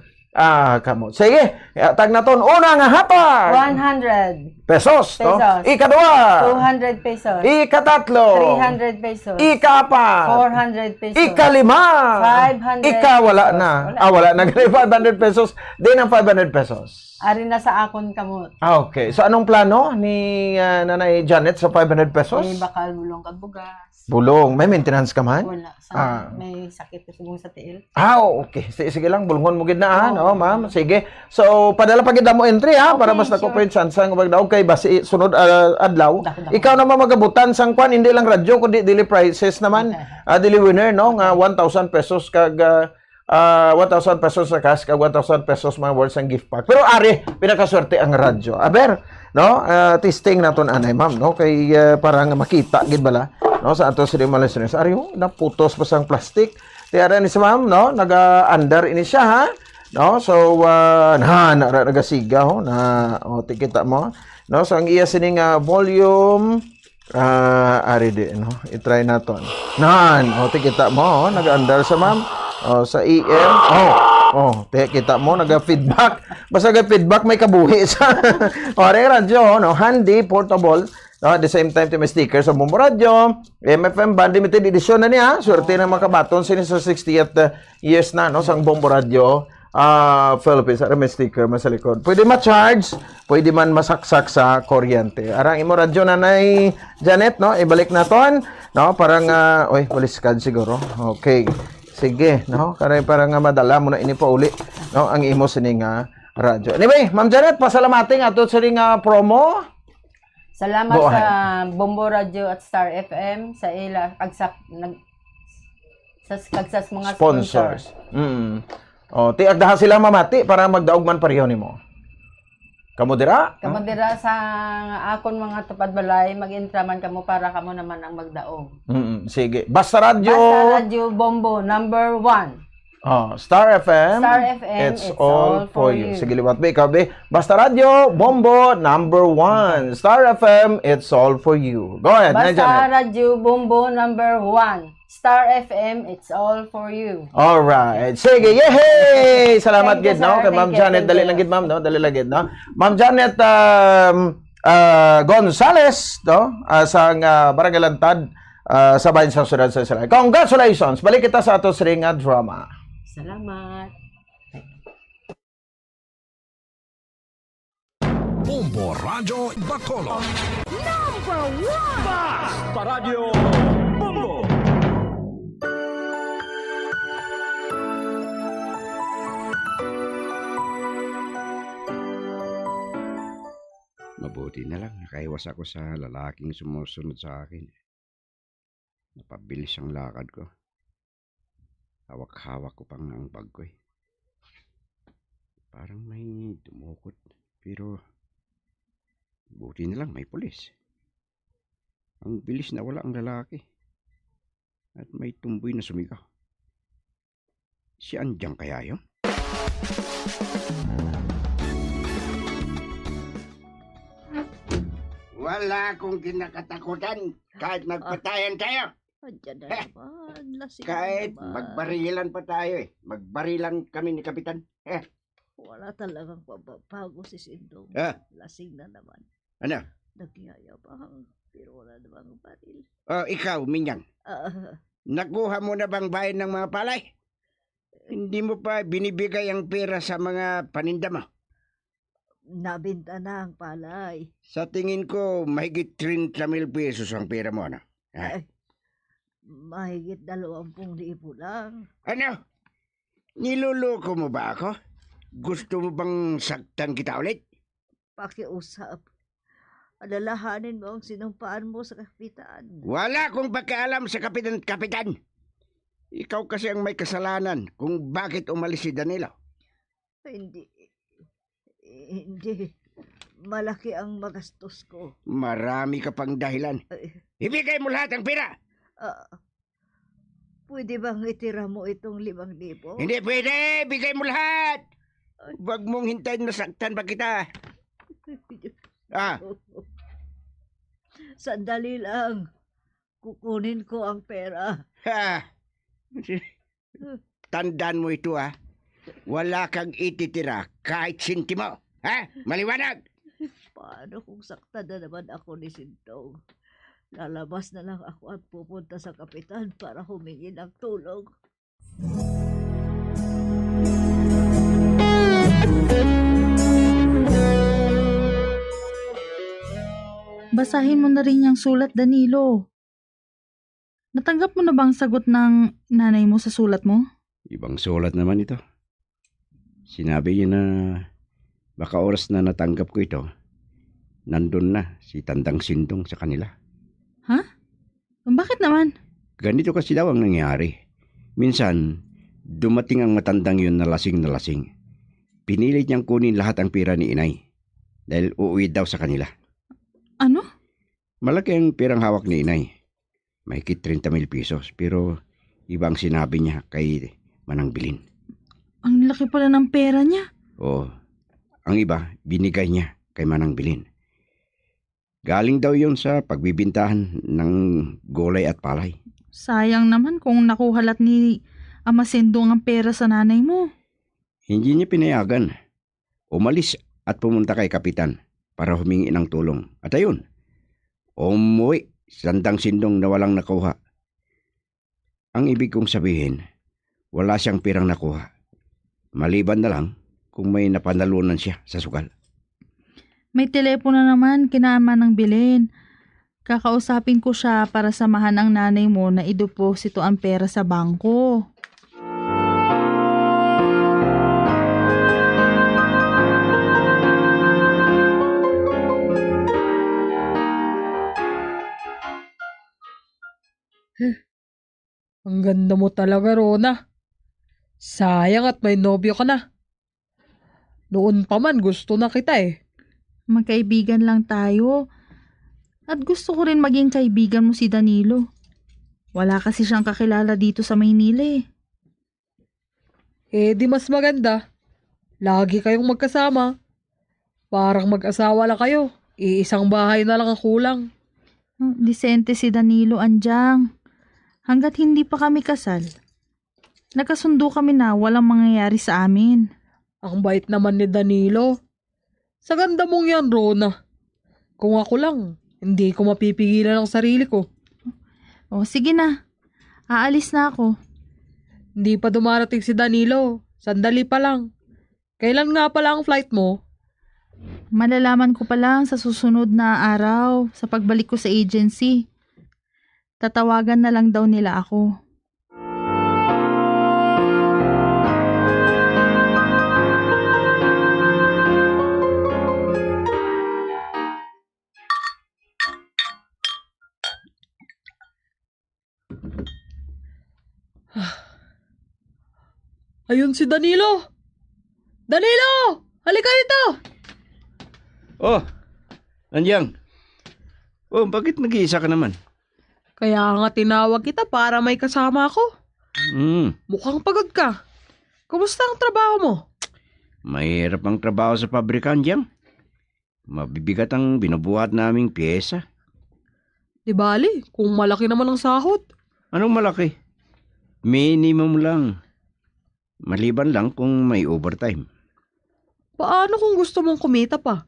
Kamo. Sige, tag na ton. Una nga hatag. 100 pesos, no? Ikadua. 200 pesos. Ikatatlo. 300 pesos. Ikapat. 400 pesos. Ikalima. 500 Wala pesos. na. Wala na. 500 pesos. Din ang 500 pesos. Ari na sa akon kamot. Okay. So, anong plano ni Nanay Janet sa 500 pesos? May bakal bulong kag bugas. Bulong. May maintenance ka man? Wala. May sakit ko subong sa tiil. Okay. Sige lang. Bulungon mo gid na, no, ma'am? Sige. So, padala pa gid mo entry, ha? Para mas nako point chance nga magdaog kay basi sunod adlaw. Ikaw naman magabutan sang kwan, hindi lang radyo kundi daily prices naman. Daily winner, no? Nga 1,000 pesos kag 1,000 pesos sa cash kag 1,000 pesos mga words ang gift pack. Pero ari, pinakaswerte ang radyo. Aber, no? Testing naton anay, ma'am, no? Kay para nga makita gid bala, no? Sa ato sa mga listeners. Ari, naputos pa sang plastic. Tiara ni si ma'am, no? Naga-under ini siya, ha? No? So, nagasiga, ho? Tikita mo. No? So, ang iya sining volume, ari di, no? I-try naton. Tikita mo, naga-under sa ma'am. Sa EM. Kita mo, naga-feedback. Basta naga-feedback, may kabuhi sa radyo, no? Handy, portable. At the same time, may sticker sa Bombo Radio. MFM Band Limited Edition na niya. Swerte na makabaton sini sa 60th years na, no? Sang Bombo Radio. Philippines. May sticker man sa likod. Pwede ma-charge, pwede man masaksak sa kuryente. Arang imo radyo Nanay Janet, no? Ibalik naton, no? Parang, baliskad siguro. Okay. Sige, no? Parang madala mo na ini pa uli, no? Ang imo sining radyo. Anyway, Ma'am Janet, pasalamating ato sining promo. Salamat sa Bombo Radio at Star FM sa ila kagsas mga sponsors. Tiagdahan sila mamati para magdaog man pareho nimo. Kamo dira sa akon mga tupad balay, mag-intraman kamo para kamo naman ang magdaog. Sige. Basta Radio Bombo number 1. Star FM. It's all for you. Sige, liwat ba ikaw, be? Basta Radio Bombo number 1. Star FM, it's all for you. Go ahead. Basta Radio Bombo number 1. Star FM, it's all for you. Alright. Sige, yehey! Salamat gid, no? Kay Ma'am Janet, dali lang gid, ma'am, no? Dali lang gid, no? Ma'am Janet Gonzalez, no? Sa Barangay Lantad, sa bayan sa Sudan sa Israel. Congratulations! Balik kita sa ato siring drama. Salamat. Bombo Radio Bacolod. Number 1! Basta Radio Bombo! Mabuti na lang, nakaiwas ako sa lalaking sumusunod sa akin. Napabilis ang lakad ko. Hawak-hawak ko pang ang bag ko eh. Parang may dumukot, pero buti na lang may pulis. Ang bilis na wala ang lalaki. At may tumboy na sumigaw. Si Andyang kaya yun? Wala akong kinakatakutan kahit magpatayan tayo. Andiyan na naman. Lasing Kahit na naman. magbarilan pa tayo eh. Magbarilan kami ni Kapitan. Wala talagang pababago si Sindong. Ah. Lasing na naman. Ano? Nagyayabang, pero wala namang baril. Oh, ikaw, Minyang. Nakuha mo na bang bayan ng mga palay? Hindi mo pa binibigay ang pera sa mga paninda mo. Nabinta na ang palay. Sa tingin ko, mahigit 30,000 pesos ang pera mo, ano? Ay, mahigit 20,000 lang. Ano? Niluloko mo ba ako? Gusto mo bang saktan kita ulit? Pakiusap. Alalahanin mo ang sinumpaan mo sa kapitan. Wala akong pakialam sa kapitan. Ikaw kasi ang may kasalanan kung bakit umalis si Danilo. Hindi. Malaki ang magastos ko. Marami ka pang dahilan. Ibigay mo lahat ng pera. Pwede bang itira mo itong 5,000? Hindi pwede. Bigay mo lahat. Huwag mong hintayin na saktan pa kita. Sandali lang. Kukunin ko ang pera. Tandaan mo ito, ha? Wala kang ititira kahit sintimo. Ha? Maliwanag? Paano kung saktan na naman ako ni Sintong? Lalabas na lang ako at pupunta sa kapitan para humingi ng tulong. Basahin mo na rin yung sulat, Danilo. Natanggap mo na bang sagot ng nanay mo sa sulat mo? Ibang sulat naman ito. Sinabi niya na baka oras na natanggap ko ito, nandun na si Tandang Sindong sa kanila. Ha? Bakit naman? Ganito kasi daw ang nangyari. Minsan, dumating ang matandang yun na lasing. Pinilit niyang kunin lahat ang pera ni inay dahil uuwi daw sa kanila. Ano? Malaki ang perang hawak ni inay. Mahigit 30,000 pesos pero ibang sinabi niya kay Manang Bilin. Ang laki pala ng pera niya. Oo. Ang iba, binigay niya kay Manang Bilin. Galing daw yun sa pagbibintahan ng gulay at palay. Sayang naman kung nakuhalat ni Ama Sindong ang pera sa nanay mo. Hindi niya pinayagan. Umalis at pumunta kay Kapitan para humingi ng tulong. At ayun, umuwi si Tandang Sindong na walang nakuha. Ang ibig kong sabihin, wala siyang pirang nakuha. Maliban na lang kung may napanalunan siya sa sugal. May telepono naman kinama ng Bilin. Kakausapin ko siya para samahan ang nanay mo na ideposito ang pera sa bangko. Ang ganda mo talaga, Rona. Sayang at may nobyo ka na. Noon pa man gusto na kita eh. Magkaibigan lang tayo. At gusto ko rin maging kaibigan mo si Danilo. Wala kasi siyang kakilala dito sa Maynila eh. Eh di mas maganda. Lagi kayong magkasama. Parang mag-asawa lang kayo. Iisang bahay na lang ang kulang. Disente si Danilo, Anjang. Hanggat hindi pa kami kasal, nagkasundo kami na walang mangyayari sa amin. Ang bait naman ni Danilo. Sa ganda mong yan, Rona. Kung ako lang, hindi ko mapipigilan ang sarili ko. O sige na, aalis na ako. Hindi pa dumarating si Danilo. Sandali pa lang. Kailan nga pala ang flight mo? Malalaman ko pa lang sa susunod na araw sa pagbalik ko sa agency. Tatawagan na lang daw nila ako. Ayun si Danilo! Danilo! Halika rito! Oh, Anjang. Oh, bakit nag-iisa ka naman? Kaya nga tinawag kita para may kasama ako. Mukhang pagod ka. Kumusta ang trabaho mo? Mahirap ang trabaho sa pabrika, Anjang. Mabibigat ang binubuhat naming pyesa. Di bali, kung malaki naman ang sahod. Anong malaki? Minimum lang. Maliban lang kung may overtime. Paano kung gusto mong kumita pa?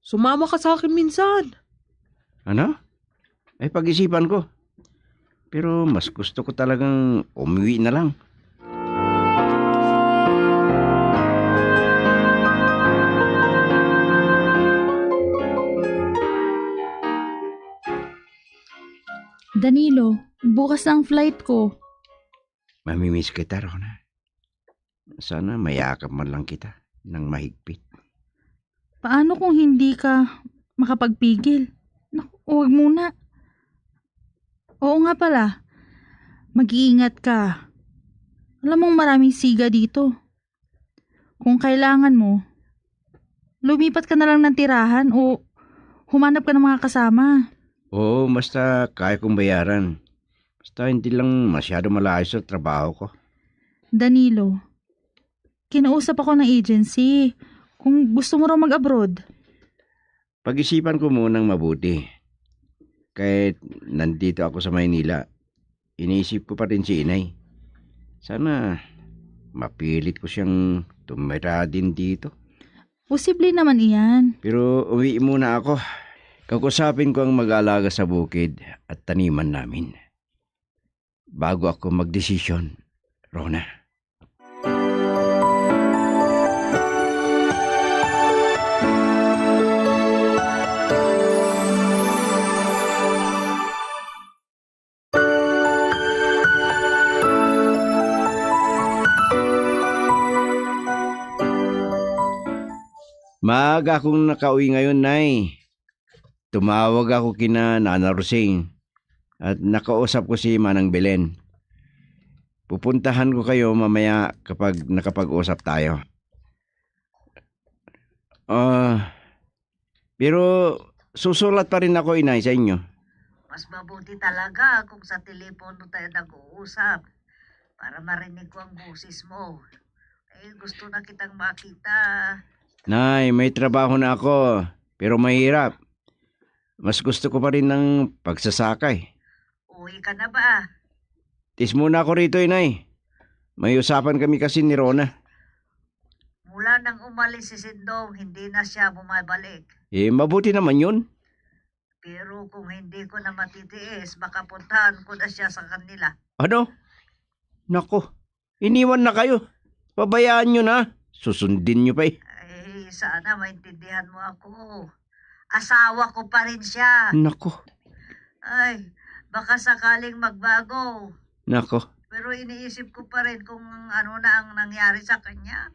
Sumama ka sa akin minsan. Ano? Ay pag-isipan ko. Pero mas gusto ko talagang umuwi na lang. Danilo, bukas ang flight ko. Mamimiss kita, Rona. Sana mayakap man lang kita ng mahigpit. Paano kung hindi ka makapagpigil? Naku, huwag muna. Oo nga pala, mag-iingat ka. Alam mong maraming siga dito. Kung kailangan mo, lumipat ka na lang ng tirahan o humanap ka ng mga kasama. Oo, basta kaya kong bayaran. Basta hindi lang masyado malayo sa trabaho ko. Danilo, kinausap ako ng agency kung gusto mo raw mag-abroad. Pag-isipan ko munang mabuti. Kahit nandito ako sa Maynila, iniisip ko pa rin si Inay. Sana mapilit ko siyang tumira din dito. Posible naman iyan. Pero uwi muna ako. Kakusapin ko ang mag-aalaga sa bukid at taniman namin. Bago ako magdesisyon, Rona. Maaga akong nakauwi ngayon, Nay. Tumawag ako kina Nana Rosing at nakausap ko si Manang Belen. Pupuntahan ko kayo mamaya kapag nakapag-usap tayo. Pero susulat pa rin ako, Inay, sa inyo. Mas mabuti talaga kung sa telepono tayo nag-uusap para marinig ko ang boses mo. Gusto na kitang makita. Nay, may trabaho na ako, pero mahirap. Mas gusto ko pa rin ng pagsasakay. Uwi ka na ba? Tis muna ako rito, Inay. May usapan kami kasi ni Rona. Mula nang umalis si Sindong, hindi na siya bumabalik. Mabuti naman yun. Pero kung hindi ko na matitiis, baka puntahan ko na siya sa kanila. Ano? Nako, iniwan na kayo. Pabayaan nyo na. Susundin nyo pa eh. Sana maintindihan mo ako. Asawa ko pa rin siya. Nako. Ay, baka sakaling magbago. Nako. Pero iniisip ko pa rin kung ano na ang nangyari sa kanya.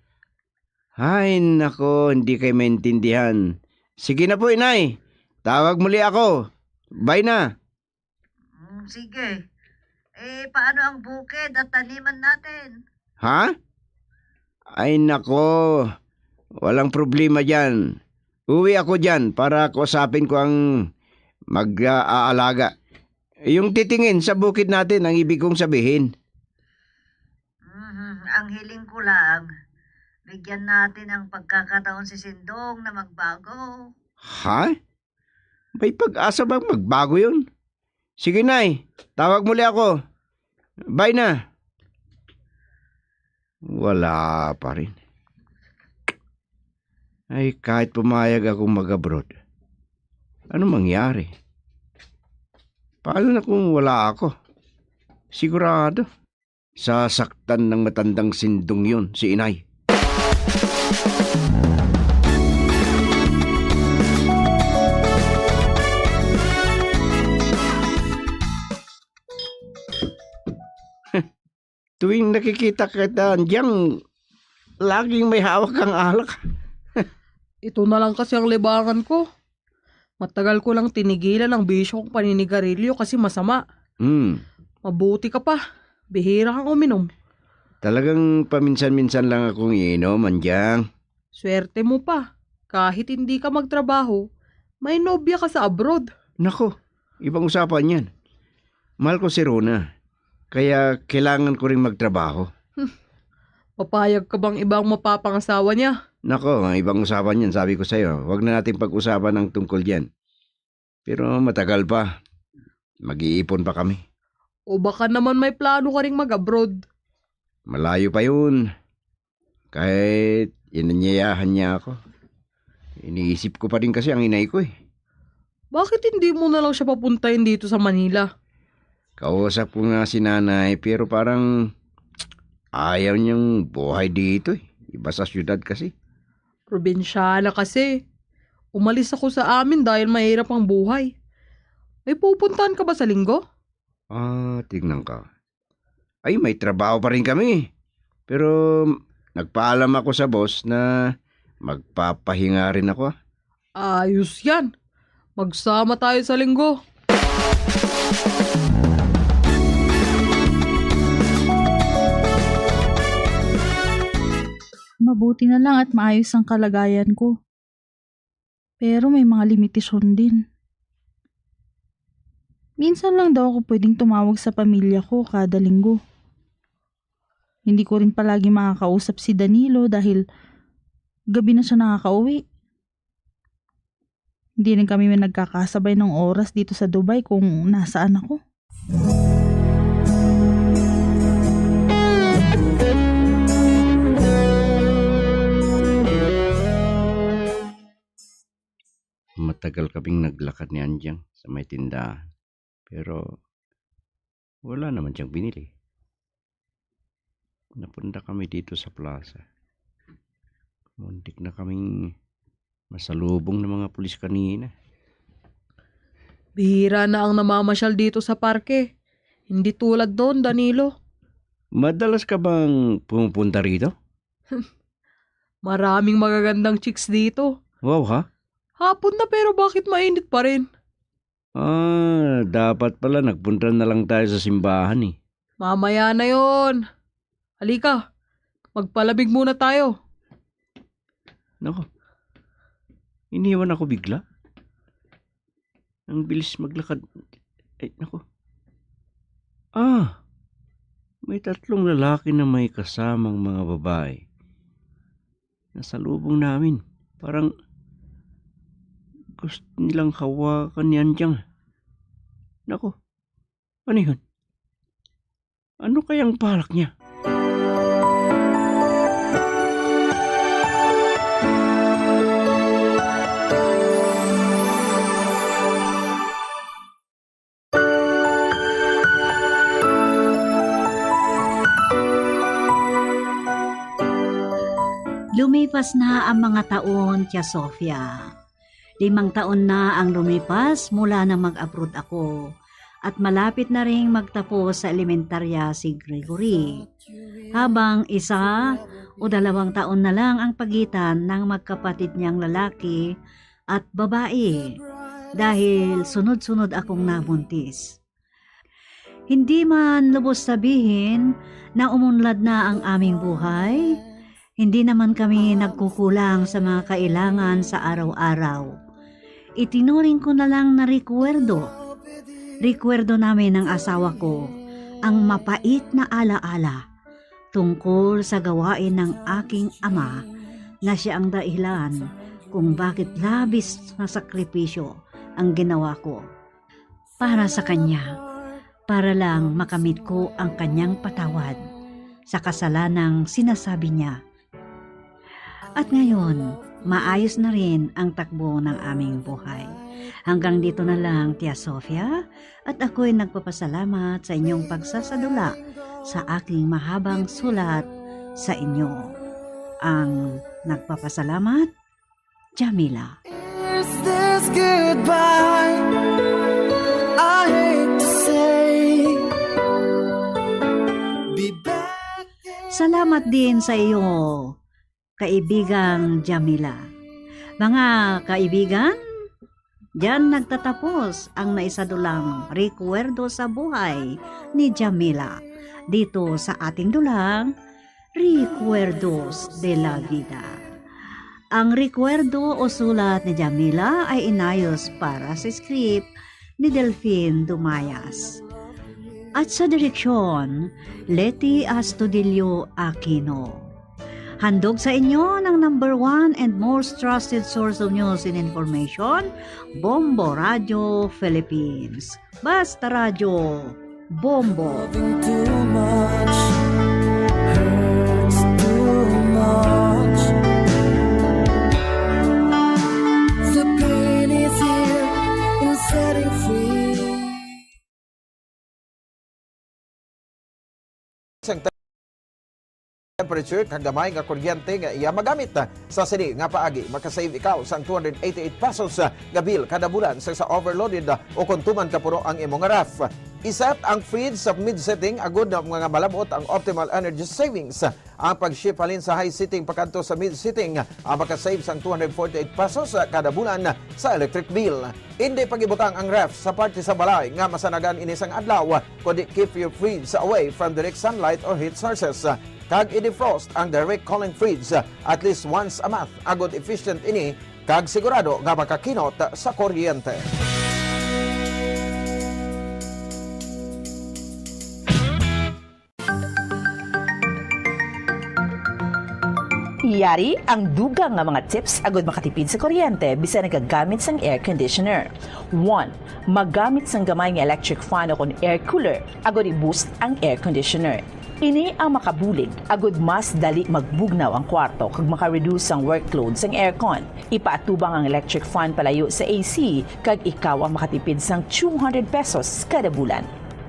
Ay, nako, hindi kayo maintindihan. Sige na po, Inay. Tawag muli ako. Bye na. Sige. Paano ang bukid at taniman natin? Ha? Ay, nako. Walang problema dyan. Uwi ako dyan para kausapin ko ang mag-aalaga. Yung titingin sa bukid natin ang ibig kong sabihin. Ang hiling ko lang, bigyan natin ang pagkakataon si Sindong na magbago. Ha? May pag-asa bang magbago yun? Sige, Nay. Tawag muli ako. Bye na. Wala pa rin. Ay, kahit pumayag akong mag-abroad, ano mangyari? Paano na kung wala ako? Sigurado, sasaktan ng matandang Sindong yun, si Inay. Tuwing nakikita kita diyan, laging may hawak kang alak. Ito na lang kasi ang libangan ko. Matagal ko lang tinigilan ang bisyo kong paninigarilyo kasi masama. Mabuti ka pa. Bihira kang uminom. Talagang paminsan-minsan lang akong iinom, Andyang. Swerte mo pa. Kahit hindi ka magtrabaho, may nobya ka sa abroad. Nako, ibang usapan yan. Mahal ko si Rona. Kaya kailangan ko rin magtrabaho. Papayag ka bang ibang mapapangasawa niya? Nako, ang ibang usapan yan, sabi ko sa'yo. Huwag na natin pag-usapan ng tungkol yan. Pero matagal pa. Mag-iipon pa kami. O baka naman may plano ka ring mag-abroad? Malayo pa yun. Kahit inanyayahan niya ako. Iniisip ko pa rin kasi ang inay ko eh. Bakit hindi mo na lang siya papuntahin dito sa Manila? Kausap ko nga si nanay pero parang ayaw niyang buhay dito eh. Iba sa syudad kasi. Probinsyana kasi. Umalis ako sa amin dahil mahirap ang buhay. May pupuntahan ka ba sa linggo? Tignan ka. Ay, may trabaho pa rin kami. Pero nagpaalam ako sa boss na magpapahinga rin ako. Ayos yan. Magsama tayo sa linggo. Mabuti na lang at maayos ang kalagayan ko. Pero may mga limitasyon din. Minsan lang daw ako pwedeng tumawag sa pamilya ko kada linggo. Hindi ko rin palagi makakausap si Danilo dahil gabi na siya nakakauwi. Hindi rin kami nagkakasabay ng oras dito sa Dubai kung nasaan ako. Matagal kaming naglakad ni Anjang sa may tindahan. Pero wala naman siyang binili. Napunta kami dito sa plaza. Muntik na kaming masalubong ng mga pulis kanina. Bihira na ang namamasyal dito sa parke. Hindi tulad doon, Danilo. Madalas ka bang pumupunta rito? Maraming magagandang chicks dito. Wow ha? Hapon na pero bakit mainit pa rin? Dapat pala nagpunta na lang tayo sa simbahan eh. Mamaya na yon. Halika, magpalabig muna tayo. Nako, iniwan ako bigla. Ang bilis maglakad. Ay, nako. May 3 lalaki na may kasamang mga babae. Nasalubong namin. Parang gusto nilang hawakan ni Anjang. Nako, ano yun? Ano kayang balak niya? Lumipas na ang mga taon, Tia Sofia. 5 taon na ang lumipas mula na mag-abroad ako at malapit na ring magtapos sa elementarya si Gregory. Habang 1 o 2 taon na lang ang pagitan ng magkapatid niyang lalaki at babae dahil sunod-sunod akong nabuntis. Hindi man lubos sabihin na umunlad na ang aming buhay, hindi naman kami nagkukulang sa mga kailangan sa araw-araw. Itinuring ko na lang na rekwerdo. Rekwerdo namin ng asawa ko ang mapait na alaala tungkol sa gawain ng aking ama na siya ang dahilan kung bakit labis na sakripisyo ang ginawa ko para sa kanya, para lang makamit ko ang kanyang patawad sa kasalanang sinasabi niya. At ngayon, maayos na rin ang takbo ng aming buhay. Hanggang dito na lang, Tia Sofia, at ako'y nagpapasalamat sa inyong pagsasadula sa aking mahabang sulat sa inyo. Ang nagpapasalamat, Jamila. Is this goodbye? I hate to say. Be back. Salamat din sa iyo, kaibigang Jamila. Mga kaibigan, diyan nagtatapos ang naisadulang rekwerdo sa buhay ni Jamila dito sa ating dulang Recuerdos de la Vida. Ang rekwerdo o sulat ni Jamila ay inayos para sa script ni Delphine Dumayas. At sa direksyon, Leti Astudillo Aquino. Handog sa inyo ng number 1 and most trusted source of news and information, Bombo Radio Philippines. Basta Radio, Bombo. Too much hurts too much. The pain is here in setting free. Temperature kag gamay nga kuryente nga iya magamit sa sini nga paagi makasave ikaw sang 288 pesos nga bill kada bulan sa overloaded o kung tuman ka puro ang imong ref. Iset ang fridge sa mid-setting agud na mga malabot ang optimal energy savings. Ang pag-ship halin sa high setting pakanto sa mid-setting ang makasave sang 248 pesos kada bulan sa electric bill. Hindi pagibutang ang ref sa parte sa balay nga masanagan inisang adlaw kundi keep your fridge away from direct sunlight or heat sources. Kag i-defrost ang direct cooling fridge at least once a month. Agod efficient ini kag sigurado nga makakinot sa kuryente. Yari ang dugang nga mga tips agud makatipid sa kuryente bisan nagagamit sang air conditioner. 1. Magamit sang gamay nga electric fan o air cooler agud i-boost ang air conditioner. Ini ang makabulig agud mas dali magbugnaw ang kwarto kag maka-reduce ang workload sang aircon. Ipaatubang ang electric fan palayo sa AC kag ikaw ang makatipid sang 200 pesos kada bulan.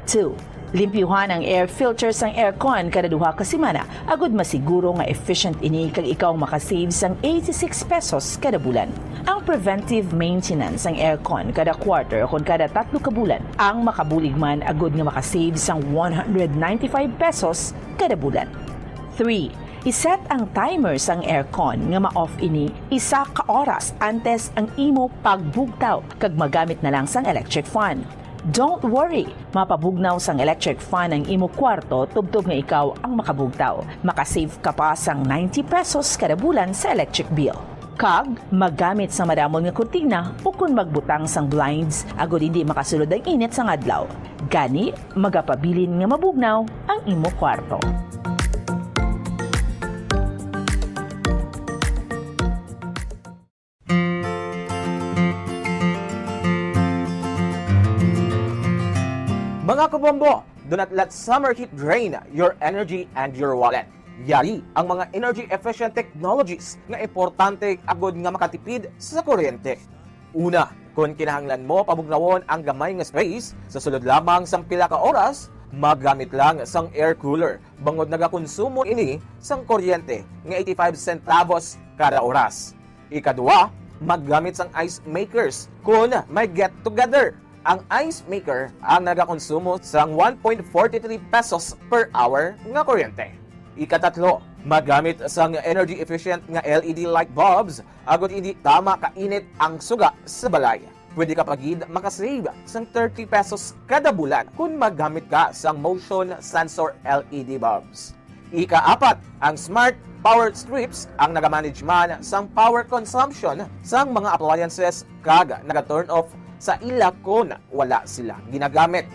2. Limpyuhan ang air filter sang aircon kada duha ka semana agud masiguro nga efficient ini kag ikaw makasave sang 86 pesos kada bulan. Ang preventive maintenance sang aircon kada quarter o kada 3 ka bulan ang makabulig man agud nga makasave sang 195 pesos kada bulan. 3. Iset ang timer sang aircon nga ma-off ini 1 ka oras antes ang imo pagbugtaw kag magamit na lang sang electric fan. Don't worry, mapabugnaw sang electric fan ang imo kwarto tubtob nga ikaw ang makabugtaw. Makasave ka pa sang 90 pesos kada bulan sa electric bill. Kag, magamit sa madamon nga kurtina o kung magbutang sang blinds agud hindi makasulod ang init sang adlaw. Gani, magapabilin nga mabugnaw ang imo kwarto. Mga kabombo, do not let summer heat drain your energy and your wallet. Yari ang mga energy-efficient technologies nga importante agod nga makatipid sa kuryente. Una, kung kinahanglan mo pabugnawon ang gamay nga space, sa sulod lamang sang pila ka oras, magamit lang sang air cooler. Bangod nagakonsumo ini sang kuryente nga 85 centavos kada oras. Ikadua, maggamit sang ice makers kung may get together. Ang ice maker ang nagakonsumo sang 1.43 pesos per hour nga kuryente. Ikatatlo, magamit sang energy efficient nga LED light bulbs agud hindi tama kainit ang suga sa balay. Pwede ka pagid makasave sang 30 pesos kada bulan kung magamit ka sang motion sensor LED bulbs. Ikaapat, ang smart power strips ang nagamanage man sang power consumption sang mga appliances kag naga-turn off sa ila kung wala sila ginagamit.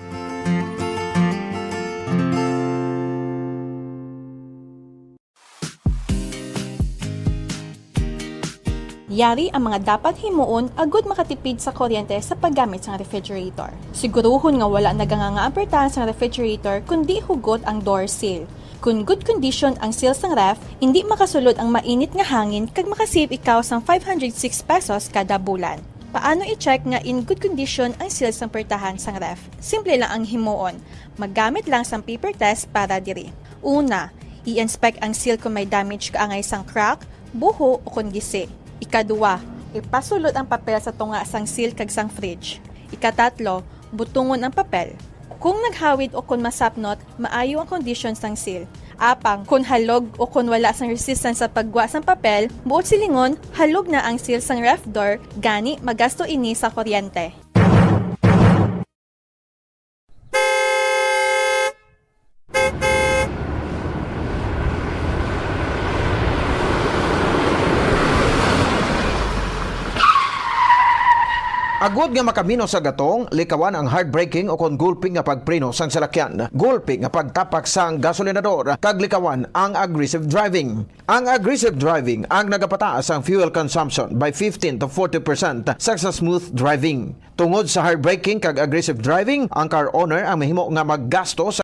Yari ang mga dapat himuon agud makatipid sa kuryente sa paggamit sa refrigerator. Siguruhon nga wala nagangangaapertahan sa refrigerator kundi hugot ang door seal. Kung good condition ang seal sang ref, hindi makasulod ang mainit nga hangin kag makasave ikaw sang 506 pesos kada bulan. Paano i-check nga in good condition ang seal sang pertahan sang ref? Simple lang ang himuon. Maggamit lang sang paper test para diri. Una, i-inspect ang seal kung may damage kaangay sang crack, buho o kung gisi. Ikadua, ipasulod ang papel sa tunga sang seal kag sang fridge. Ikatatlo, butungon ang papel. Kung naghawid o kung masapnot, maayo ang condition sang seal. Apang, kung halog o kung wala sang resistance sa pagwa sang papel, buot silingon, halog na ang seal sang ref door, gani magasto ini sa kuryente. Agod nga makamino sa gatong, likawan ang hard braking o kon gulping nga pagpreno sang salakyan. Gulping nga pagtapak sang gasolinador, kag likawan ang aggressive driving. Ang aggressive driving ang nagapataas ang fuel consumption by 15 to 40% sa smooth driving. Tungod sa hard braking kag aggressive driving, ang car owner ang mahimo nga maggasto sa